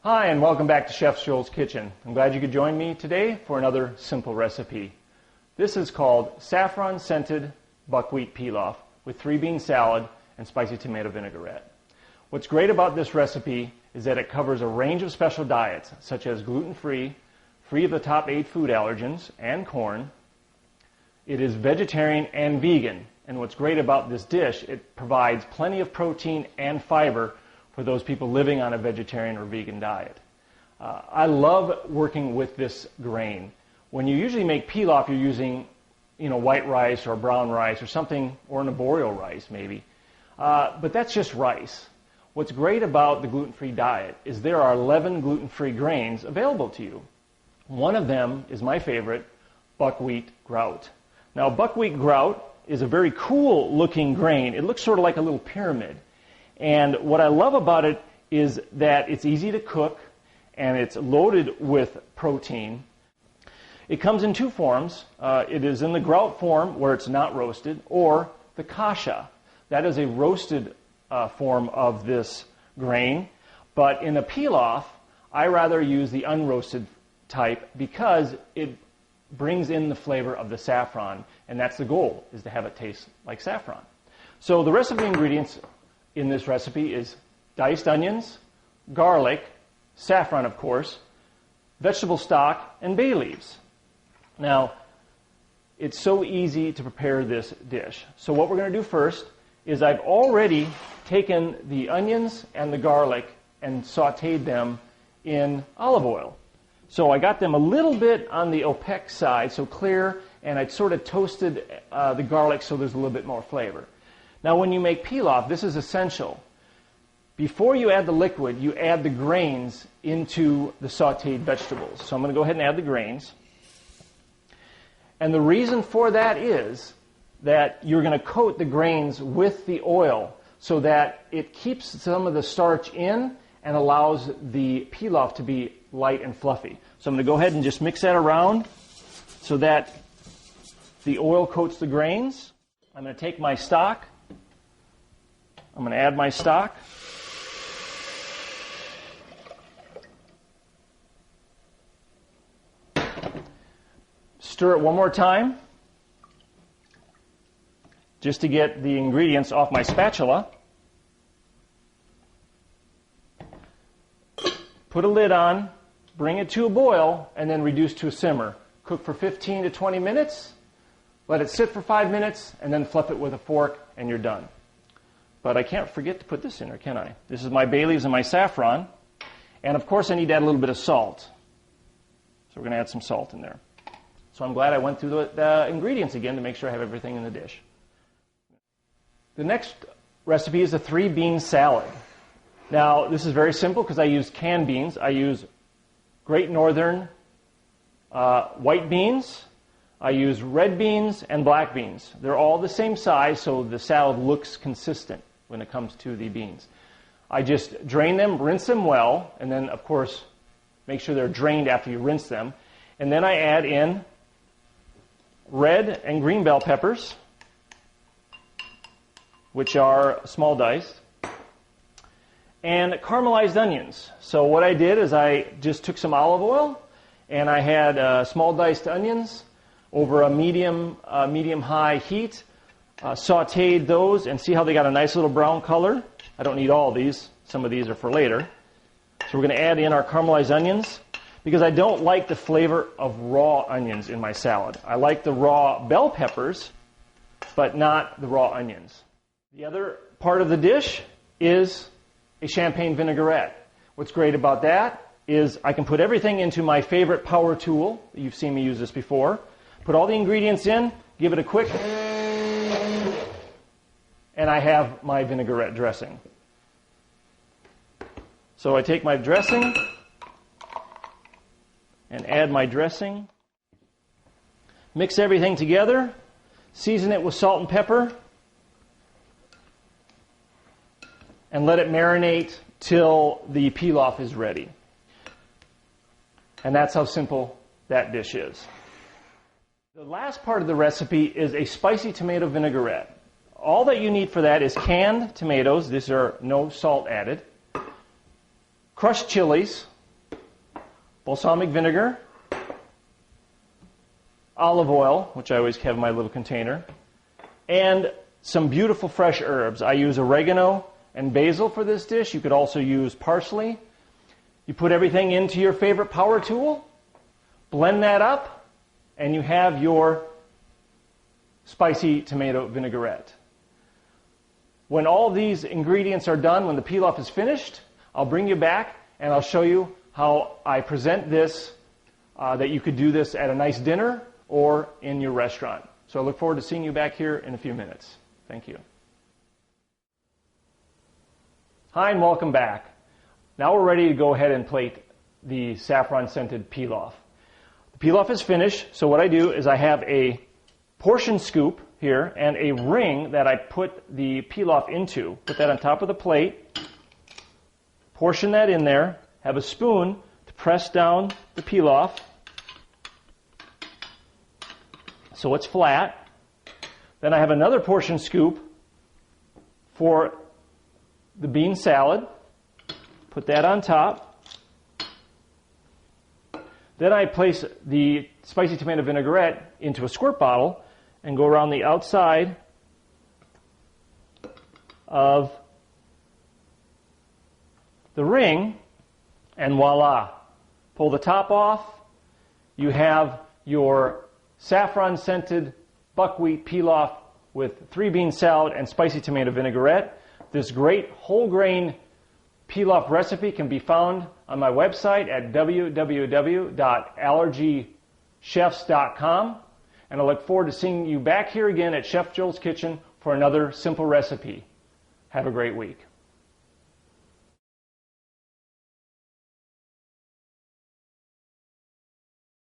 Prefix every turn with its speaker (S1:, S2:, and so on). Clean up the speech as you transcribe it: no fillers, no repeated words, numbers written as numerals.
S1: Hi, and welcome back to Chef Joel's Kitchen. I'm glad you could join me today for another simple recipe. This is called saffron-scented buckwheat pilaf with 3-bean salad and spicy tomato vinaigrette. What's great about this recipe is that it covers a range of special diets, such as gluten-free, free of the top 8 food allergens, and corn. It is vegetarian and vegan, and what's great about this dish, it provides plenty of protein and fiber for those people living on a vegetarian or vegan diet. I love working with this grain. When you usually make pilaf, you're using white rice or brown rice or something, or an arborio rice maybe. But that's just rice. What's great about the gluten-free diet is there are 11 gluten-free grains available to you. One of them is my favorite, buckwheat grout. Now, buckwheat grout is a very cool looking grain. It looks sort of like a little pyramid. And what I love about it is that it's easy to cook and it's loaded with protein. It comes in 2 forms. It is in the grout form where it's not roasted, or the kasha. That is a roasted form of this grain. But in a pilaf, I rather use the unroasted type because it brings in the flavor of the saffron, and that's the goal, is to have it taste like saffron. So the rest of the ingredients in this recipe is diced onions, garlic, saffron of course, vegetable stock, and bay leaves. Now, it's so easy to prepare this dish. So what we're going to do first is I've already taken the onions and the garlic and sauteed them in olive oil. So I got them a little bit on the opaque side, so clear, and I sort of toasted the garlic so there's a little bit more flavor. Now when you make pilaf, this is essential. Before you add the liquid, you add the grains into the sauteed vegetables. So I'm going to go ahead and add the grains. And the reason for that is that you're going to coat the grains with the oil so that it keeps some of the starch in and allows the pilaf to be light and fluffy. So I'm going to go ahead and just mix that around so that the oil coats the grains. I'm going to take my stock. I'm going to add my stock. Stir it one more time just to get the ingredients off my spatula. Put a lid on, bring it to a boil, and then reduce to a simmer. Cook for 15 to 20 minutes, let it sit for 5 minutes, and then fluff it with a fork, and you're done. But I can't forget to put this in there, can I? This is my bay leaves and my saffron. And of course I need to add a little bit of salt. So we're going to add some salt in there. So I'm glad I went through the ingredients again to make sure I have everything in the dish. The next recipe is a 3-bean salad. Now this is very simple because I use canned beans. I use Great Northern white beans. I use red beans and black beans. They're all the same size, so the salad looks consistent when it comes to the beans. I just drain them, rinse them well, and then, of course, make sure they're drained after you rinse them. And then I add in red and green bell peppers, which are small diced, and caramelized onions. So what I did is I just took some olive oil, and I had small diced onions over a medium-high heat, sauteed those, and see how they got a nice little brown color? I don't need all these. Some of these are for later. So we're going to add in our caramelized onions because I don't like the flavor of raw onions in my salad. I like the raw bell peppers, but not the raw onions. The other part of the dish is a champagne vinaigrette. What's great about that is I can put everything into my favorite power tool. You've seen me use this before. Put all the ingredients in, give it a quick, and I have my vinaigrette dressing. So I take my dressing and add my dressing. Mix everything together, season it with salt and pepper, and let it marinate till the pilaf is ready. And that's how simple that dish is. The last part of the recipe is a spicy tomato vinaigrette. All that you need for that is canned tomatoes. These are no salt added. Crushed chilies, balsamic vinegar, olive oil, which I always have in my little container, and some beautiful fresh herbs. I use oregano and basil for this dish. You could also use parsley. You put everything into your favorite power tool, blend that up, and you have your spicy tomato vinaigrette. When all these ingredients are done, when the pilaf is finished, I'll bring you back and I'll show you how I present this, that you could do this at a nice dinner or in your restaurant. So I look forward to seeing you back here in a few minutes. Thank you. Hi, and welcome back. Now we're ready to go ahead and plate the saffron-scented pilaf. The pilaf is finished, so what I do is I have a portion scoop here and a ring that I put the pilaf into. Put that on top of the plate, portion that in there, have a spoon to press down the pilaf so it's flat. Then I have another portion scoop for the bean salad. Put that on top. Then I place the spicy tomato vinaigrette into a squirt bottle and go around the outside of the ring, and voila. Pull the top off. You have your saffron-scented buckwheat pilaf with 3-bean salad and spicy tomato vinaigrette. This great whole grain pilaf recipe can be found on my website at www.allergychefs.com, and I look forward to seeing you back here again at Chef Joel's Kitchen for another simple recipe. Have a great week.